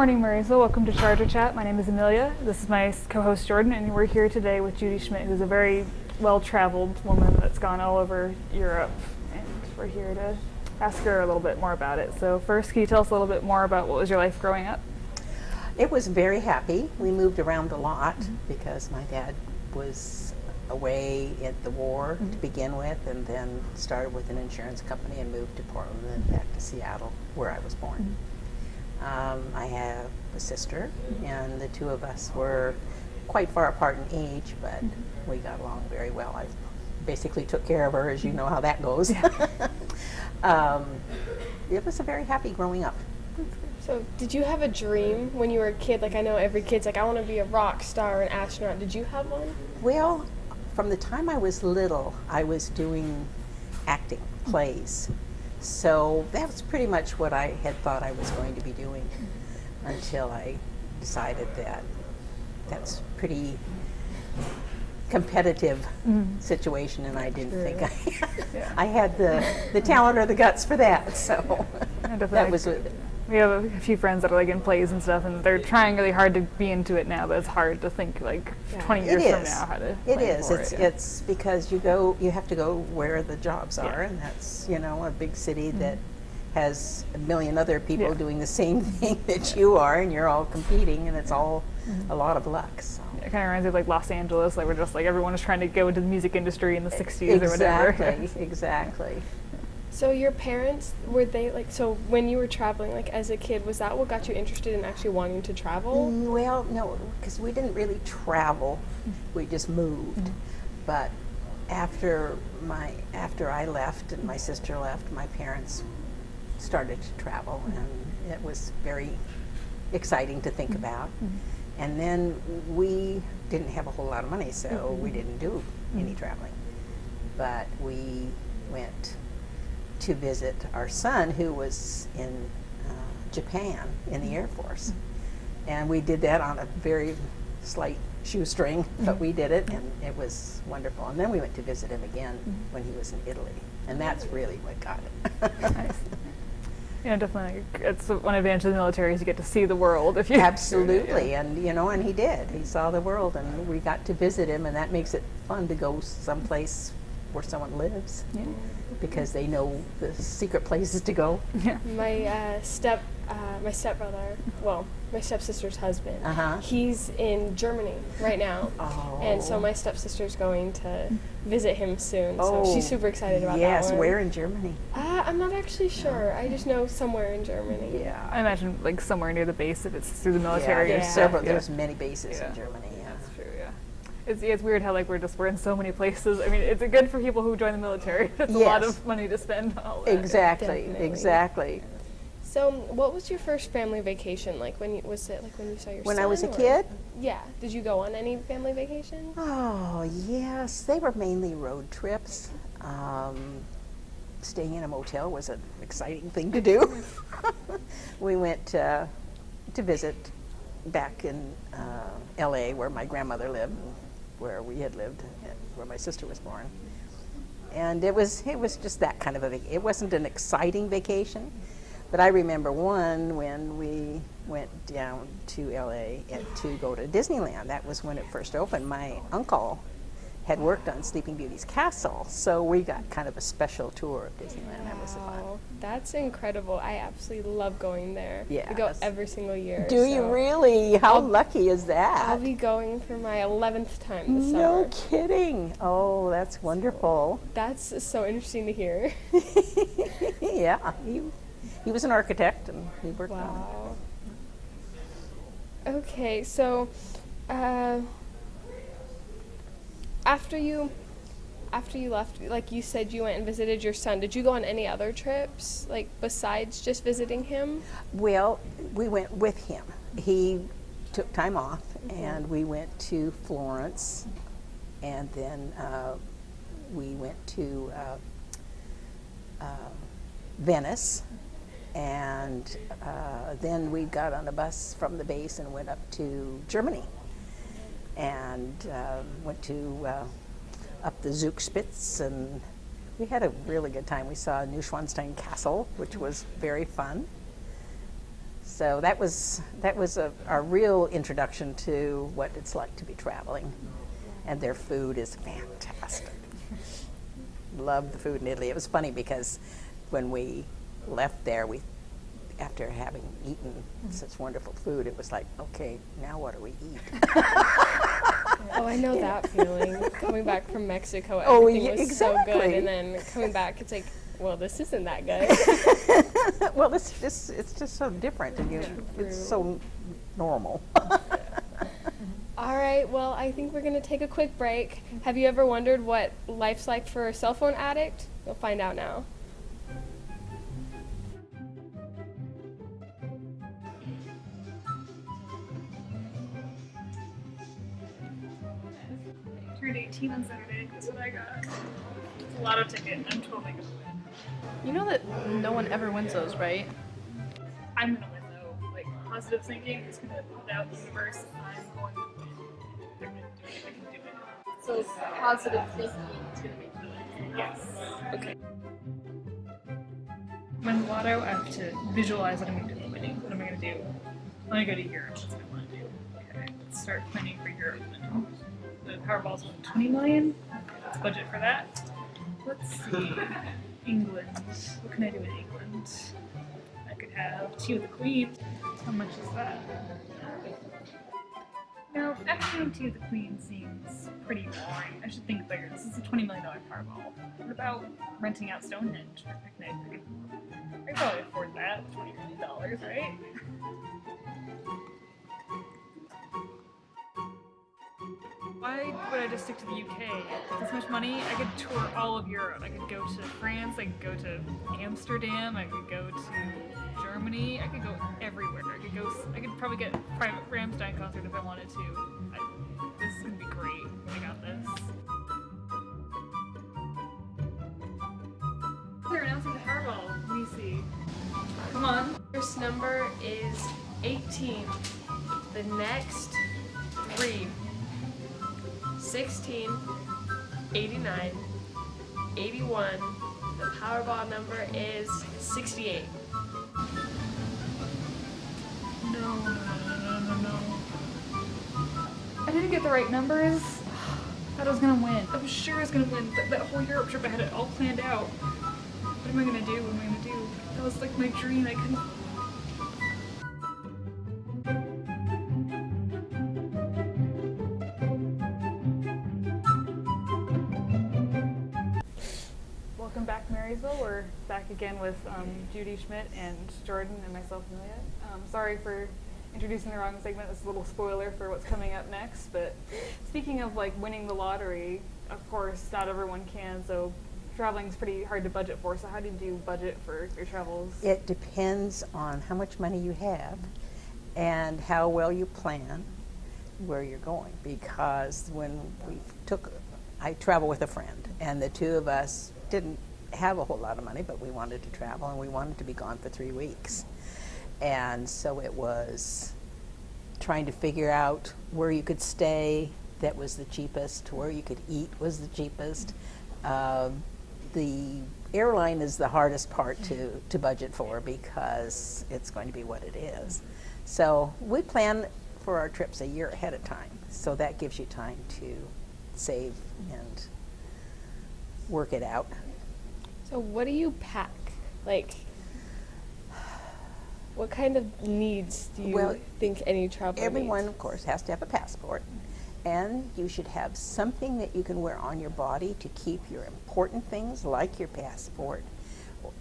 morning, Marisa. Welcome to Charger Chat. My name is Amelia. This is my co-host Jordan, and we're here today with Judy Schmidt, who's a very well-traveled woman that's gone all over Europe, and we're here to ask her a little bit more about it. So first, can you tell us a little bit more about what was your life growing up? It was very happy. We moved around a lot because my dad was away at the war to begin with, and then started with an insurance company and moved to Portland and then back to Seattle, where I was born. I have a sister, and the two of us were quite far apart in age, but we got along very well. I basically took care of her, as you know how that goes. It was a very happy growing up. So, did you have a dream when you were a kid? Like, I know every kid's like, I want to be a rock star or an astronaut. Did you have one? Well, from the time I was little, I was doing acting, plays. So that was pretty much what I had thought I was going to be doing until I decided that that's pretty competitive situation, and I didn't think I had the talent or the guts for that. So that was it. We have a few friends that are like in plays and stuff, and they're trying really hard to be into it now, but it's hard to think like 20 years from now how to It is. It's because you have to go where the jobs are, and that's, a big city that has a million other people doing the same thing that you are, and you're all competing, and it's all a lot of luck. So. It kind of reminds me of like Los Angeles, like we're just like everyone was trying to go into the music industry in the 60s or whatever. Exactly. So your parents, were they like, so when you were traveling, like as a kid, was that what got you interested in actually wanting to travel? Well, no, because we didn't really travel. We just moved. But after I left and my sister left, my parents started to travel, and it was very exciting to think about. And then we didn't have a whole lot of money, so we didn't do any traveling. But we went to visit our son, who was in Japan in the Air Force. And we did that on a very slight shoestring, but we did it, and it was wonderful. And then we went to visit him again when he was in Italy, and that's really what got it. Nice. Yeah, definitely. It's one advantage of the military is you get to see the world. If you Absolutely, and and he did. He saw the world, and we got to visit him, and that makes it fun to go someplace where someone lives. Because they know the secret places to go. My stepbrother, well, my stepsister's husband, he's in Germany right now. And so my stepsister's going to visit him soon. So she's super excited about that one. Yes, where in Germany? I'm not actually sure. I just know somewhere in Germany. Yeah, I imagine like somewhere near the base if it's through the military. There's several. There's many bases in Germany. That's true. Yeah. It's weird how like we're in so many places. I mean, it's good for people who join the military. It's a lot of money to spend on all that. Exactly. So, what was your first family vacation like? When you saw your son? When I was a kid? Yeah. Did you go on any family vacations? Oh yes, they were mainly road trips. Staying in a motel was an exciting thing to do. We went to visit back in L.A., where my grandmother lived, where we had lived, and where my sister was born. And it was just that kind of it wasn't an exciting vacation, but I remember one when we went down to L.A. to go to Disneyland. That was when it first opened. My uncle had worked on Sleeping Beauty's castle, so we got kind of a special tour of Disneyland. That was fun. That's incredible. I absolutely love going there. Yeah, I go every single year. Do you really? How lucky is that? I'll be going for my 11th time this summer. No kidding. Oh, that's wonderful. That's so interesting to hear. Yeah, he was an architect, and he worked on it. Okay, so after you left, like you said, you went and visited your son. Did you go on any other trips, like besides just visiting him? Well, we went with him. He took time off, and we went to Florence, and then we went to Venice, and then we got on a bus from the base and went up to Germany, and went to up the Zugspitze, and we had a really good time. We saw Neuschwanstein Castle, which was very fun. So that was a real introduction to what it's like to be traveling. And their food is fantastic. Love the food in Italy. It was funny because when we left there, after having eaten such wonderful food, it was like, okay, now what do we eat? Oh, I know that feeling. Coming back from Mexico, everything was so good, and then coming back, it's like, well, this isn't that good. Well, it's just so different, and it's so normal. All right, well, I think we're going to take a quick break. Have you ever wondered what life's like for a cell phone addict? You'll find out now. Turned 18 on Saturday. That's what I got. It's a lot of ticket. I'm totally gonna win. You know that no one ever wins those, right? I'm gonna win though. Like positive thinking is gonna put out the universe. I'm going to win. I'm gonna do it. I can do it. So positive thinking is going to make you win. Yes. Okay. Win the lotto, I have to visualize what I'm going to do winning. What am I going to do? I'm going to go to Europe. That's what I want to do. Okay, let's start planning for Europe then. The Powerball's won 20 million. Let's budget for that. Let's see. England. What can I do in England? I could have Tea with the Queen. How much is that? Now, afternoon Tea with the Queen seems pretty boring. I should think bigger. This is a $20 million Powerball. What about renting out Stonehenge for a picnic? I could probably afford that. $20 million, right? Why would I just stick to the UK? With this much money, I could tour all of Europe. I could go to France, I could go to Amsterdam, I could go to Germany, I could go everywhere. I could probably get a private Rammstein concert if I wanted to. This is gonna be great. I got this. They're announcing the Powerball. Let me see. Come on. First number is 18. The next 3. 16, 89, 81. The Powerball number is 68. No. I didn't get the right numbers. I thought I was gonna win. I was sure I was gonna win. That whole Europe trip, I had it all planned out. What am I gonna do? That was like my dream. I couldn't. Welcome back, Marysville. We're back again with Judy, Schmidt, and Jordan, and myself, Amelia. Sorry for introducing the wrong segment. This is a little spoiler for what's coming up next. But speaking of like winning the lottery, of course, not everyone can. So traveling is pretty hard to budget for. So how do you budget for your travels? It depends on how much money you have and how well you plan where you're going. Because when I travel with a friend, and the two of us didn't have a whole lot of money, but we wanted to travel and we wanted to be gone for 3 weeks. And so it was trying to figure out where you could stay that was the cheapest, where you could eat was the cheapest. The airline is the hardest part to budget for because it's going to be what it is. So we plan for our trips a year ahead of time. So that gives you time to save and work it out. So what do you pack? Like, what kind of needs do you think any traveler Everyone, needs? of course, has to have a passport. And you should have something that you can wear on your body to keep your important things, like your passport,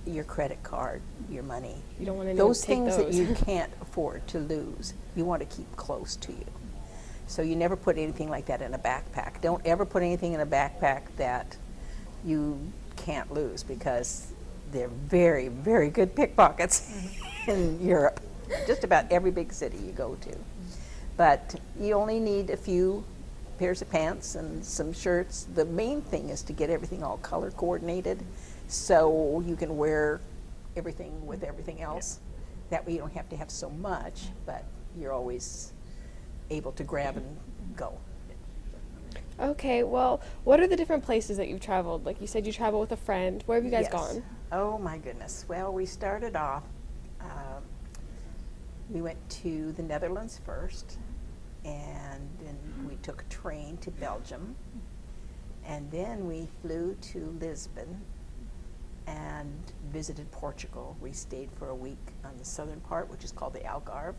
your credit card, your money. You don't want anyone Those to take things those. that you can't afford to lose, you want to keep close to you. So you never put anything like that in a backpack. Don't ever put anything in a backpack that you can't lose, because they're very, very good pickpockets in Europe. Just about every big city you go to. But you only need a few pairs of pants and some shirts. The main thing is to get everything all color coordinated so you can wear everything with everything else. That way you don't have to have so much, but you're always able to grab and go. Okay, well, what are the different places that you've traveled? Like you said, you travel with a friend. Where have you guys gone? Oh my goodness. Well, we started off We went to the Netherlands first, and then we took a train to Belgium, and then we flew to Lisbon and visited Portugal. We stayed for a week on the southern part, which is called the Algarve.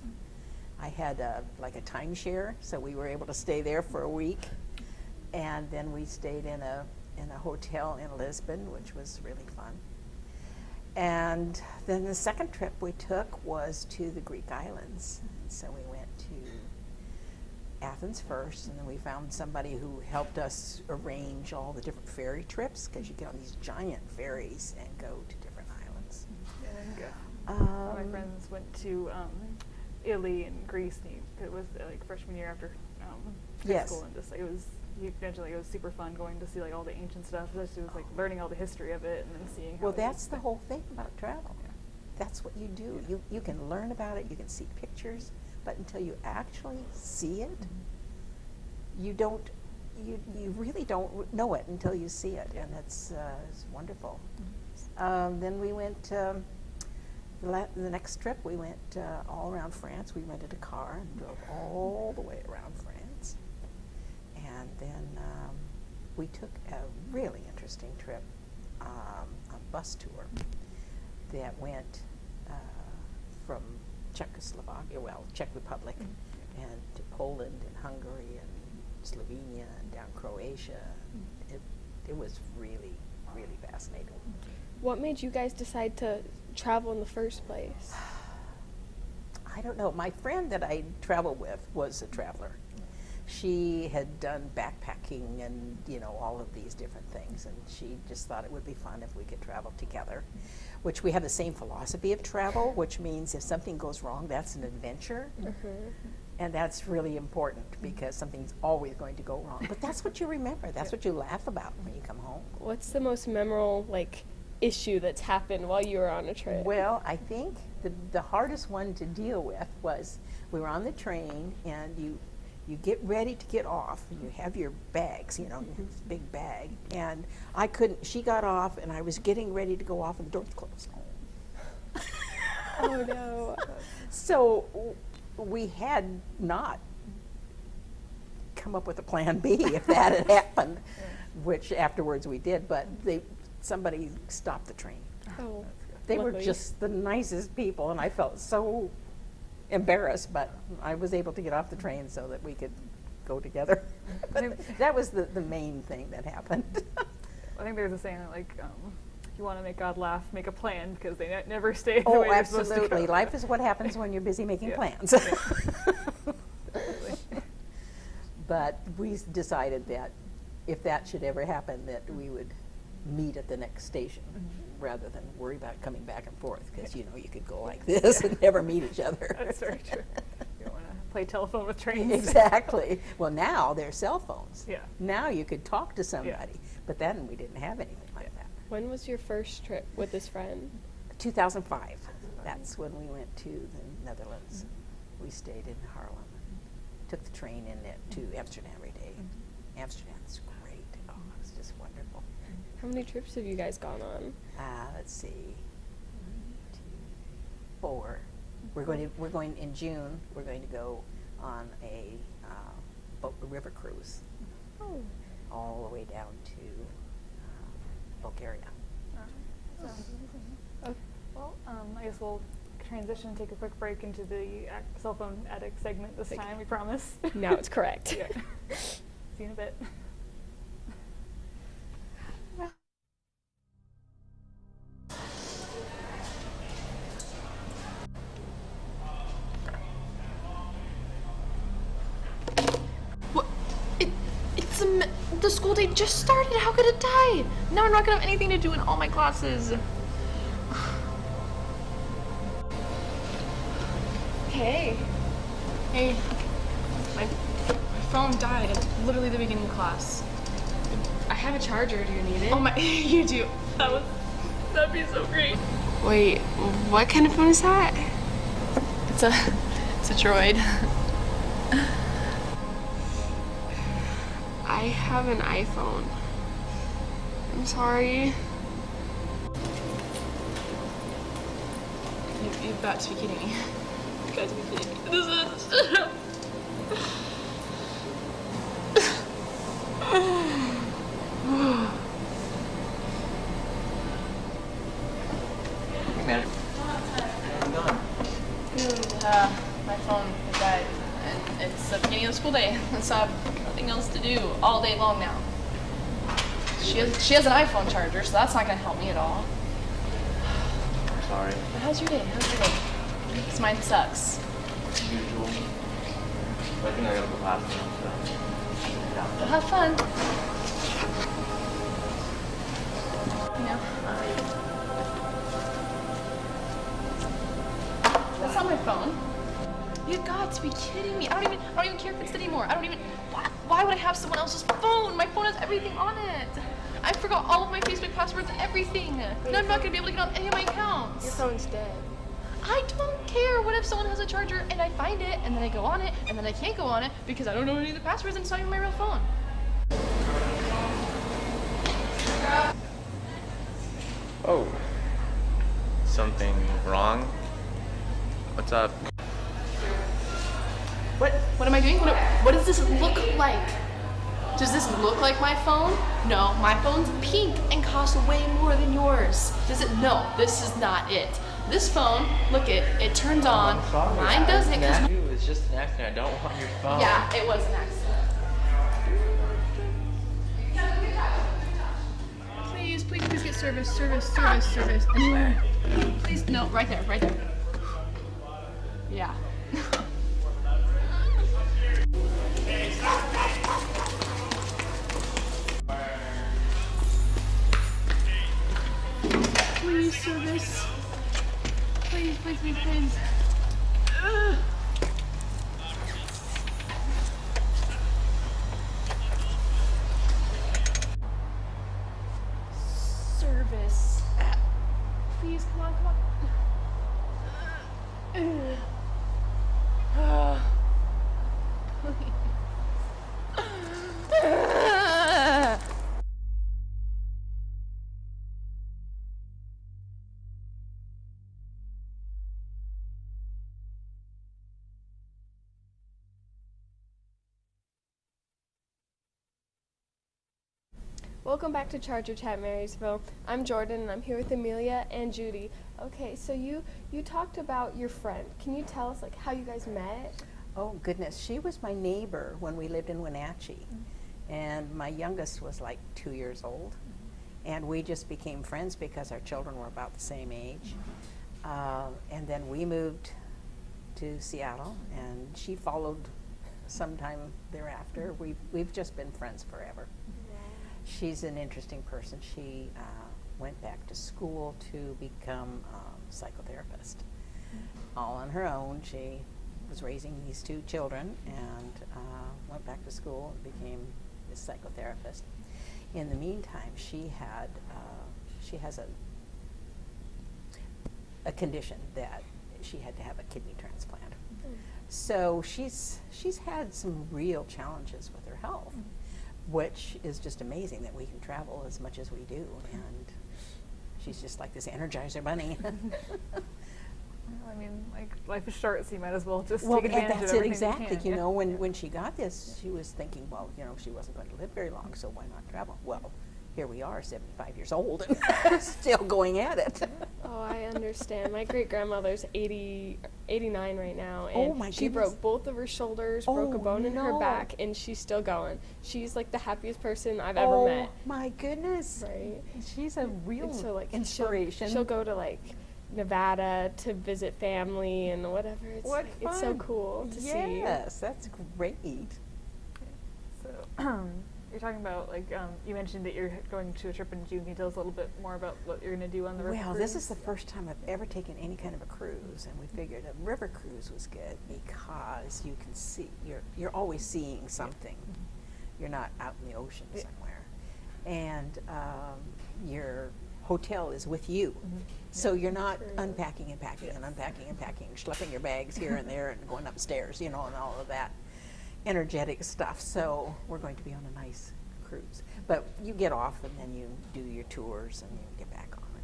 I had like a timeshare, so we were able to stay there for a week, and then we stayed in a hotel in Lisbon, which was really fun. And then the second trip we took was to the Greek islands. So we went to Athens first, and then we found somebody who helped us arrange all the different ferry trips, because you get on these giant ferries and go to different islands. My friends went to Italy and Greece, and it was like freshman year after high school, and just it was super fun going to see like all the ancient stuff. It was like learning all the history of it and then seeing how. Well, that's the whole thing about travel. Yeah. That's what you do. Yeah. You can learn about it, you can see pictures, but until you actually see it, you really don't know it until you see it, and it's wonderful. Then we went. The next trip, we went all around France. We rented a car and drove all the way around France. And then we took a really interesting trip, a bus tour that went from Czechoslovakia, Czech Republic, and to Poland and Hungary and Slovenia and down Croatia. It was really, really fascinating. What made you guys decide to travel in the first place? I don't know. My friend that I traveled with was a traveler. She had done backpacking and, all of these different things, and she just thought it would be fun if we could travel together, which we have the same philosophy of travel, which means if something goes wrong, that's an adventure. And that's really important, because something's always going to go wrong. But that's what you remember. That's what you laugh about when you come home. What's the most memorable, issue that's happened while you were on a trip? Well, I think the hardest one to deal with was we were on the train, and you get ready to get off, and you have your bags, this big bag, and I couldn't. She got off, and I was getting ready to go off, and the doors closed. Oh no! So we had not come up with a plan B if that had happened, which afterwards we did, but somebody stopped the train. Oh, they were just the nicest people, and I felt so embarrassed, but I was able to get off the train so that we could go together. But that was the main thing that happened. I think there's a saying that if you want to make God laugh, make a plan, because they never stay the way they're supposed to go. Absolutely. Life is what happens when you're busy making plans. But we decided that if that should ever happen, that we would meet at the next station rather than worry about coming back and forth, because you could go like this and never meet each other. That's very true. You don't want to play telephone with trains. Exactly. Well, now there's cell phones. Yeah. Now you could talk to somebody, but then we didn't have anything like that. When was your first trip with this friend? 2005. That's when we went to the Netherlands. We stayed in Haarlem. Took the train to Amsterdam every day. Amsterdam's great. Oh, it was just wonderful. How many trips have you guys gone on? Let's see, 1, 2, 4. We're going in June. We're going to go on a river cruise, all the way down to Bulgaria. Okay. Well, I guess we'll transition and take a quick break into the cell phone addict segment this time. We promise. Now it's correct. Yeah. See you in a bit. The school day just started. How could it die? Now I'm not gonna have anything to do in all my classes. Hey. My phone died at literally the beginning of class. I have a charger. Do you need it? Oh my, you do. That'd be so great. Wait, what kind of phone is that? It's a droid. I have an iPhone. I'm sorry. You've got to be kidding me. You guys be kidding me. This is... Hey, man. How you going? Dude, my phone died, and it's the beginning of the school day, so I have nothing else to do all day long now. She has an iPhone charger, so that's not gonna help me at all. I'm sorry. But how's your day? Because mine sucks. As usual. I think I gotta go class now, so. Yeah. But have fun. You know. That's not my phone. You've got to be kidding me. I don't even care if it's anymore. Why would I have someone else's phone? My phone has everything on it. I forgot all of my Facebook passwords and everything. And I'm not gonna be able to get on any of my accounts. Your phone's dead. I don't care. What if someone has a charger and I find it and then I go on it and then I can't go on it because I don't know any of the passwords and it's not even my real phone. Oh. Something wrong? What's up? What am I doing? What does this look like? Does this look like my phone? No, my phone's pink and costs way more than yours. Does it? No, this is not it. This phone, look it turns on. Mine doesn't. It was just an accident. I don't want your phone. Yeah, it was an accident. Please get service. Anywhere. Please, no, right there. Yeah. Please, service. Please. Ugh. Service. Please, come on. Welcome back to Charger Chat Marysville. I'm Jordan and I'm here with Amelia and Judy. Okay, so you talked about your friend. Can you tell us like how you guys met? Oh goodness, she was my neighbor when we lived in Wenatchee. And my youngest was like 2 years old. And we just became friends because our children were about the same age. And then we moved to Seattle and she followed sometime thereafter. We've just been friends forever. She's an interesting person. She went back to school to become a psychotherapist. All on her own. She was raising these two children and went back to school and became a psychotherapist. In the meantime, she has a condition that she had to have a kidney transplant. So she's had some real challenges with her health. Which is just amazing that we can travel as much as we do, and she's just like this Energizer bunny. Well, I mean, like life is short, so you might as well just Well, take advantage that's of it everything exactly. you can. You know, when she got this, she was thinking, well, you know, she wasn't going to live very long, so why not travel? Well, here we are, 75 years old, and still going at it. Oh, I understand. My great-grandmother's 89 right now, and Oh, my she goodness. broke both of her shoulders, broke a Oh, bone in her no. back, and she's still going. She's like the happiest person I've ever met. Oh my goodness! Right. She's a real And so like inspiration. She'll go to like Nevada to visit family and whatever. It's What like, it's so fun. cool to see. Yes, that's great. So you're talking about like you mentioned that you're going to a trip in June. Can you tell us a little bit more about what you're going to do on the river Well, cruise? this is the first time I've ever taken any kind of a cruise, and we figured a river cruise was good because you can see, you're always seeing something. You're not out in the ocean somewhere. And your hotel is with you. So you're not unpacking and packing and unpacking and packing, schlepping your bags here and there and going upstairs, you know, and all of that energetic stuff. So we're going to be on a nice cruise. But you get off and then you do your tours and you get back on it.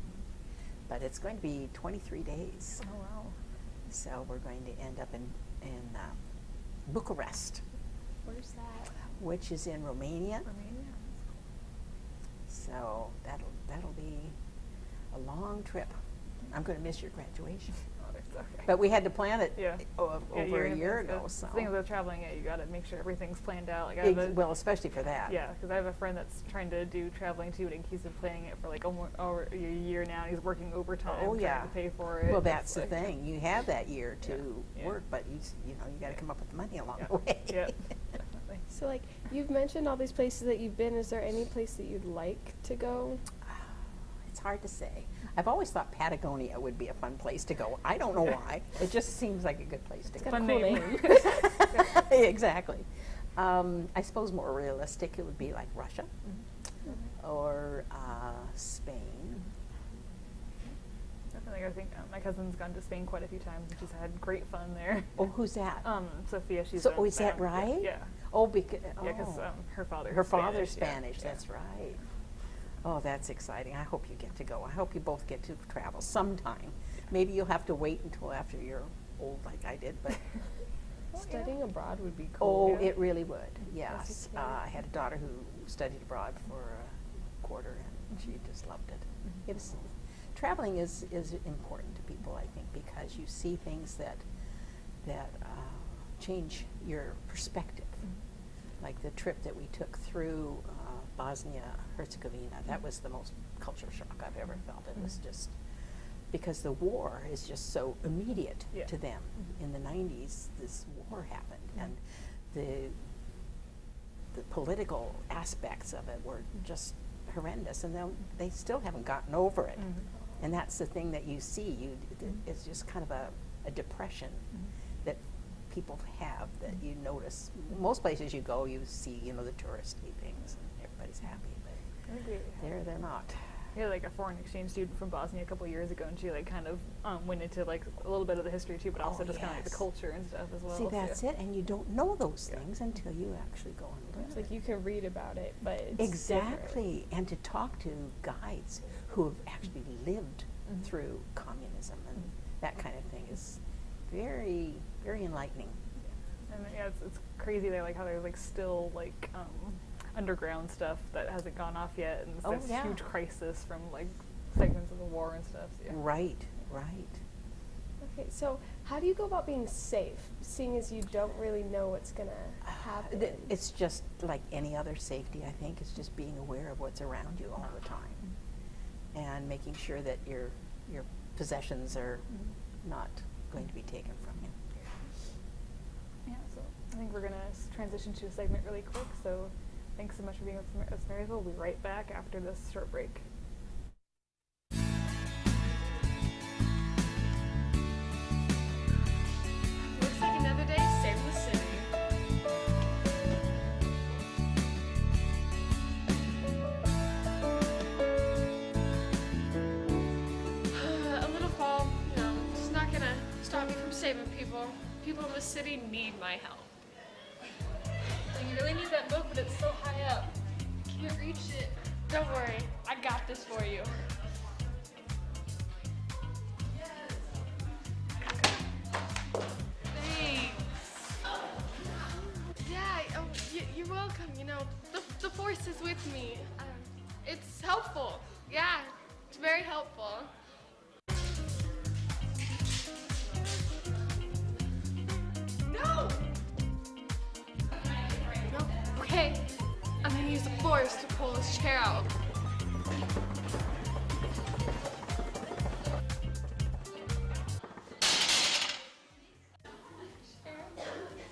But it's going to be 23 days. Oh wow. So we're going to end up in Bucharest, Where's that? which is in Romania. Romania. So that'll be a long trip. I'm going to miss your graduation. Oh, it's okay. But we had to plan it Yeah. over a year ago. The So thing about traveling, you got to make sure everything's planned out. Like well, especially for that. yeah, because I have a friend that's trying to do traveling too, and he's been planning it for like almost over a year now. And he's working overtime Oh, yeah. trying to pay for it. Well, It's that's the like- thing. You have that year to Yeah. work, but you got to come up with the money along Yeah. the way. Yeah, definitely. So, like, you've mentioned all these places that you've been. Is there any place that you'd like to go? It's hard to say. I've always thought Patagonia would be a fun place to go. I don't know why. It just seems like a good place to It's go. got a Fun cool name. name. Exactly. I suppose more realistic, it would be like Russia or Spain. Definitely, I think my cousin's gone to Spain quite a few times, and she's had great fun there. Oh, who's that? Sophia, she's. So, is that yeah, right? Yeah. Oh, because Yeah, because her father's her father's Spanish. Spanish. Yeah. That's right. Oh, that's exciting. I hope you get to go. I hope you both get to travel sometime. Maybe you'll have to wait until after you're old like I did, but Studying abroad would be oh, cool. it really would. As Yes. a kid. I had a daughter who studied abroad for a quarter, and she just loved it. It was, traveling is important to people, I think, because you see things that change your perspective. Like the trip that we took through Bosnia-Herzegovina, that was the most culture shock I've ever felt. It was just because the war is just so immediate Yeah. to them. In the 90s, this war happened, and the political aspects of it were just horrendous, and they still haven't gotten over it. And that's the thing that you see. It's just kind of a depression that people have that you notice. Most places you go, you see, the touristy things, and everybody's happy, but I think they're not. we had like a foreign exchange student from Bosnia a couple of years ago, and she like kind of went into like a little bit of the history too, but also just kind of like the yes. culture and stuff as well. See, that's it, and you don't know those things until you actually go and learn It's it. like you can read about it, but it's Exactly, and to talk to guides who have actually lived through communism and that kind of thing is very, very enlightening. And yeah, it's crazy there, like how there's like still like underground stuff that hasn't gone off yet, and Oh, this yeah. huge crisis from like segments of the war and stuff. So, yeah. Right. Okay, so how do you go about being safe, seeing as you don't really know what's going to happen? It's just like any other safety, I think. It's just being aware of what's around you all the time and making sure that your possessions are not going to be taken from you. Yeah, so I think we're gonna transition to a segment really quick. So thanks so much for being with us, Marysville. We'll be right back after this short break. Looks like another day saving the city. A little fall, it's not gonna stop me from saving people. People in the city need my help. You really need that book, but it's so high up. Can't reach it. Don't worry, I got this for you. Thanks. Yeah, you're welcome. The force is with me. It's helpful. Yeah, it's very helpful. No! No, okay. I'm gonna use the force to pull this chair out.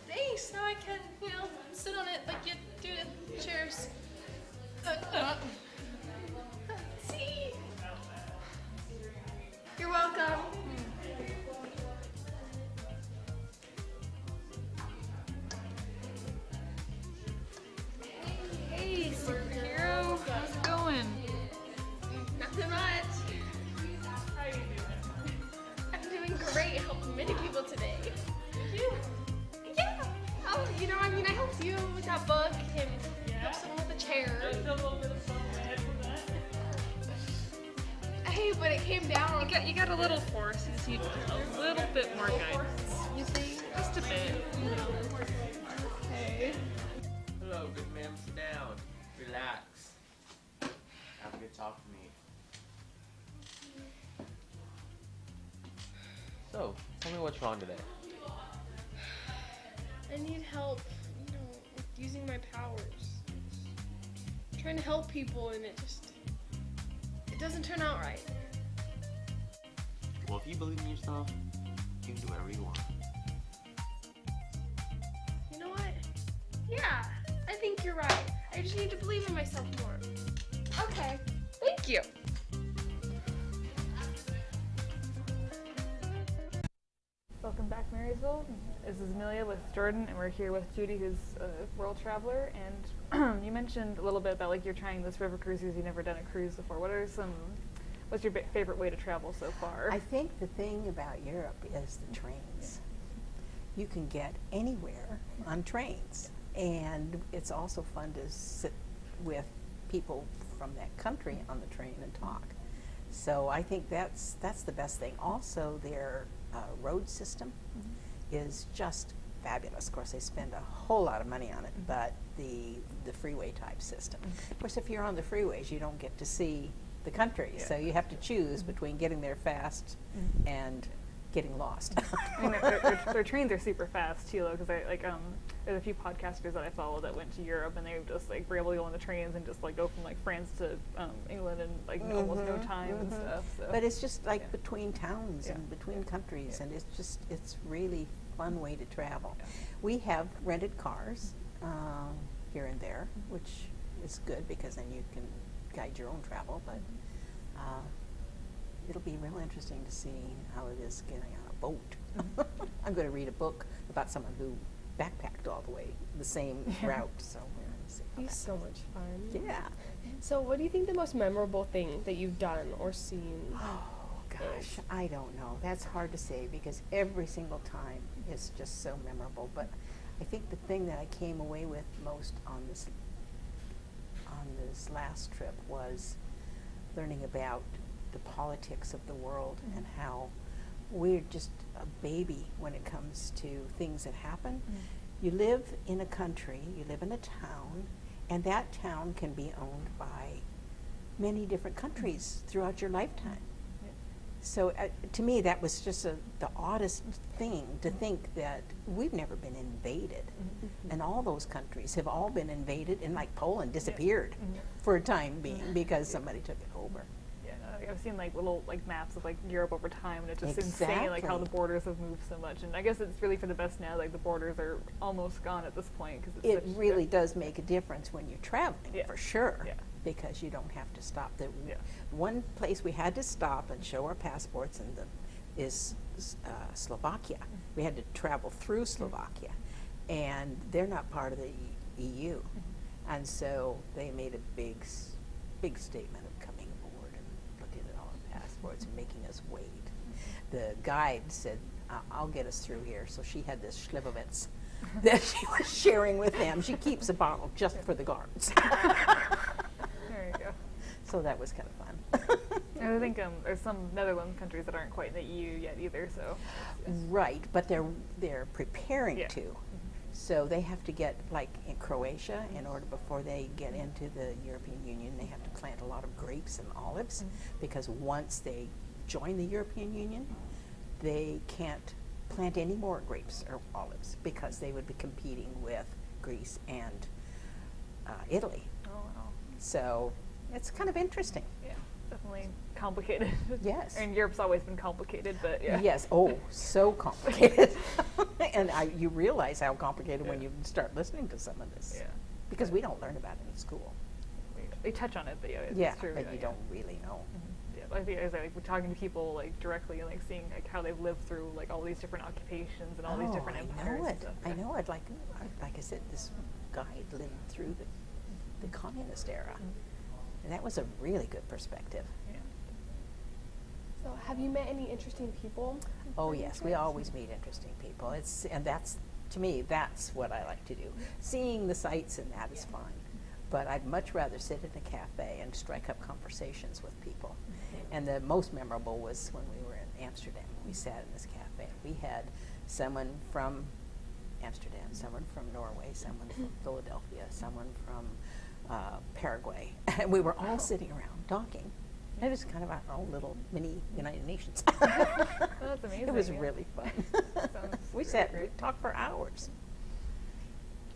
Thanks. Now I can, sit on it like you do to chairs. See? You're welcome. Hey, superhero. How's it going? Nothing much. How are you doing? I'm doing great. Helping many people today. You? Yeah. Oh, I helped you with that book and helped someone with a chair. There's still a little bit of foam in my head from that. Hey, but it came down. You got a little force. You just just need a little bit more guidance. You think? Just a bit, you know. Okay. Hello, good ma'am. Sit down. Relax. Have a good talk with me. So, tell me what's wrong today. I need help, with using my powers. I'm trying to help people and it doesn't turn out right. Well, if you believe in yourself, you can do whatever you want. You know what? Yeah, I think you're right. I just need to believe in myself more. Okay, thank you. Welcome back, Marysville. This is Amelia with Jordan, and we're here with Judy, who's a world traveler. And you mentioned a little bit about like you're trying this river cruise because you've never done a cruise before. What's your favorite way to travel so far? I think the thing about Europe is the trains. You can get anywhere on trains, and it's also fun to sit with people from that country on the train and talk. So I think that's the best thing. Also, their road system is just fabulous. Of course, they spend a whole lot of money on it, but the freeway type system. Of course, if you're on the freeways, you don't get to see the country, so you have to choose between getting there fast and getting lost. I mean, their trains are super fast too, though, because there's a few podcasters that I follow that went to Europe, and they just like were able to go on the trains and just like go from like France to England in like almost no time and stuff. So. But it's just like between towns and between countries, and it's really fun way to travel. Yeah. We have rented cars here and there, which is good because then you can guide your own travel, but it'll be real interesting to see how it is getting on a boat. I'm going to read a book about someone who backpacked all the way the same route, so we're going to see how It's that so goes. much fun. Yeah. So what do you think the most memorable thing that you've done or seen? Oh gosh, I don't know. That's hard to say because every single time is just so memorable. But I think the thing that I came away with most on this last trip was learning about the politics of the world and how we're just a baby when it comes to things that happen. You live in a country, you live in a town, and that town can be owned by many different countries throughout your lifetime. So to me, that was just the oddest thing to think that we've never been invaded. And all those countries have all been invaded, and like Poland disappeared for a time being because somebody took it over. Yeah, no, I've seen like little like maps of like Europe over time, and it's just insane like how the borders have moved so much. And I guess it's really for the best now. Like the borders are almost gone at this point because It really does make a difference when you're traveling, for sure. Yeah. Because you don't have to stop. One place we had to stop and show our passports is Slovakia. We had to travel through Slovakia, and they're not part of the EU, and so they made a big statement of coming aboard and looking at all our passports and making us wait. The guide said, "I'll get us through here." So she had this Schlivovitz that she was sharing with them. She keeps a bottle just for the guards. There you go. So that was kind of fun. And I think there's some Netherlands countries that aren't quite in the EU yet either. So Right, but they're preparing to. So they have to get, like in Croatia, in order before they get into the European Union, they have to plant a lot of grapes and olives because once they join the European Union, they can't plant any more grapes or olives because they would be competing with Greece and Italy. oh wow. So it's kind of interesting. Yeah, definitely complicated. Yes. And Europe's always been complicated, but yeah. Yes. Oh, so complicated. And you realize how complicated when you start listening to some of this. Yeah. Because we don't learn about it in school. They touch on it, but it's true. But you don't really know. Yeah, I think we're talking to people like directly and like seeing like how they've lived through like all these different occupations and all these different empires. I know and it. stuff. I know it. Like I said, this guide lived through the communist era. And that was a really good perspective. Yeah. So have you met any interesting people? Oh yes, we always meet interesting people. To me, that's what I like to do. Seeing the sights and that is fine. But I'd much rather sit in a cafe and strike up conversations with people. And the most memorable was when we were in Amsterdam. We sat in this cafe. We had someone from Amsterdam, someone from Norway, someone from Philadelphia, someone from Paraguay. And we were all sitting around talking. It was kind of our own little mini United Nations. That's amazing. It was yeah. really fun. We really sat, great. we talked for hours.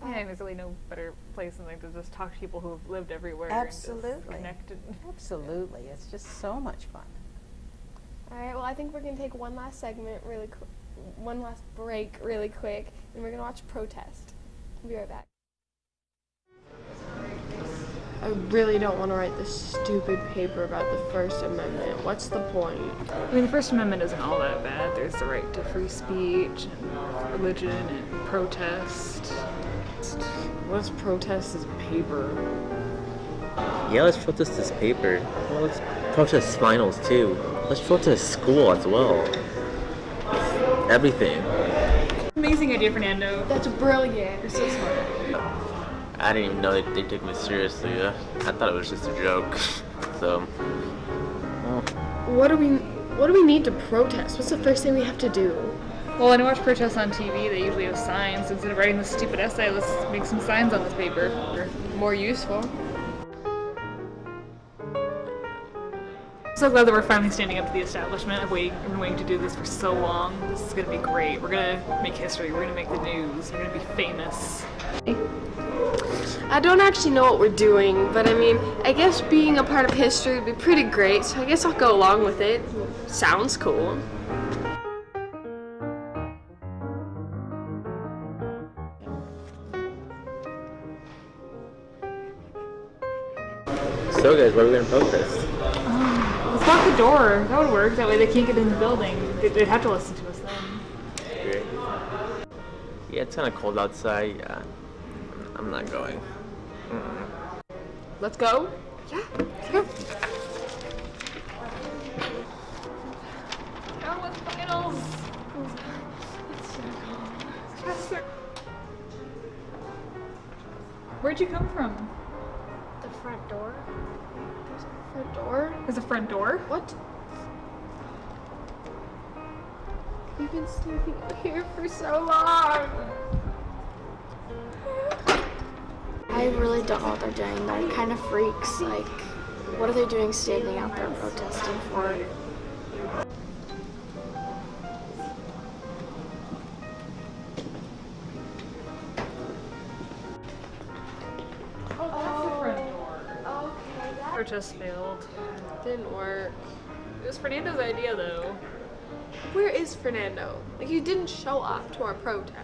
Yeah, there's really no better place than like to just talk to people who have lived everywhere Absolutely. and just connect. Absolutely. It's just so much fun. All right, well, I think we're going to take one last segment really quick, one last break really quick, and we're going to watch Protest. We'll be right back. I really don't want to write this stupid paper about the First Amendment. What's the point? I mean, the First Amendment isn't all that bad. There's the right to free speech and religion and protest. Let's protest this paper. Yeah, let's protest this paper. Well, let's protest finals too. Let's protest school as well. Everything. Amazing idea, Fernando. That's brilliant. You're so smart. I didn't even know they took me seriously. I thought it was just a joke. So, well. What do we need to protest? What's the first thing we have to do? Well, when I watch protests on TV, they usually have signs. Instead of writing this stupid essay, let's make some signs on this paper. More useful. I'm so glad that we're finally standing up to the establishment. I've been waiting to do this for so long. This is going to be great. We're going to make history. We're going to make the news. We're going to be famous. I don't actually know what we're doing, but I mean, I guess being a part of history would be pretty great, so I guess I'll go along with it. Sounds cool. So guys, what are we gonna protest? Let's lock the door. That would work. That way they can't get in the building. They'd have to listen to us then. Great. Yeah, it's kind of cold outside. Yeah, I'm not going. Let's go? Yeah. Go with finals. Where'd you come from? The front door? There's a front door? There's a front door? What? We've been sleeping here for so long. I really don't know what they're doing. They're kind of freaks. Like, what are they doing standing out there protesting for? Oh, that's the front door. Okay, Protest failed. Didn't work. It was Fernando's idea, though. Where is Fernando? Like, he didn't show up to our protest.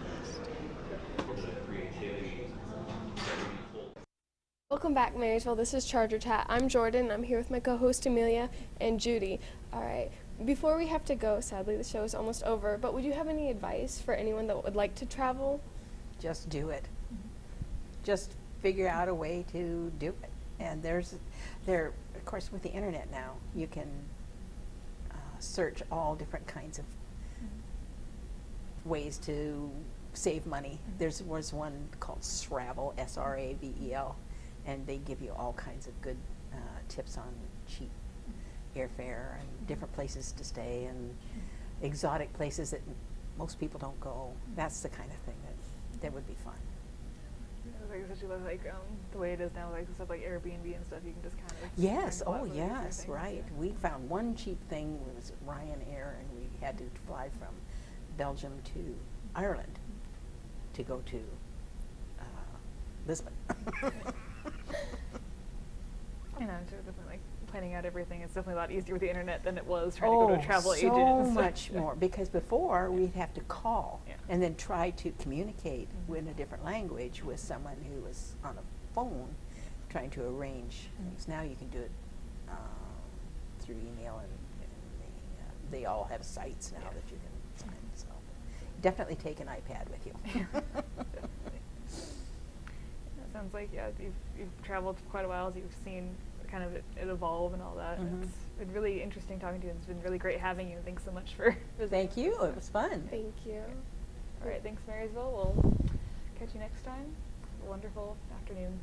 Welcome back, Marysville. This is Charger Chat. I'm Jordan. I'm here with my co-host Amelia and Judy. All right. Before we have to go, sadly, the show is almost over, but would you have any advice for anyone that would like to travel? Just do it. Just figure out a way to do it. And there, of course, with the internet now, you can search all different kinds of ways to save money. There was one called Sravel, S-R-A-V-E-L, and they give you all kinds of good tips on cheap airfare and different places to stay and exotic places that most people don't go. That's the kind of thing that would be fun. Especially like the way it is now, like stuff like Airbnb and stuff, you can just kind of Yes, find a lot oh of easier yes, things, right. yeah. We found one cheap thing, it was Ryanair, and we had to fly from Belgium to Ireland to go to Lisbon. I know, it's definitely like planning out everything. It's definitely a lot easier with the internet than it was trying to go to a travel agent. So and stuff. much more, because before we'd have to call Yeah. and then try to communicate in a different language with someone who was on a phone trying to arrange things. Now you can do it through email, and they all have sites now that you can sign. So definitely take an iPad with you. Definitely. That sounds like, yeah, you've traveled for quite a while, so you've seen kind of it evolve and all that. And it's been really interesting talking to you, and it's been really great having you. Thanks so much for visiting. Thank you. It was fun. Thank you. All right, thanks, Marysville. We'll catch you next time. Have a wonderful afternoon.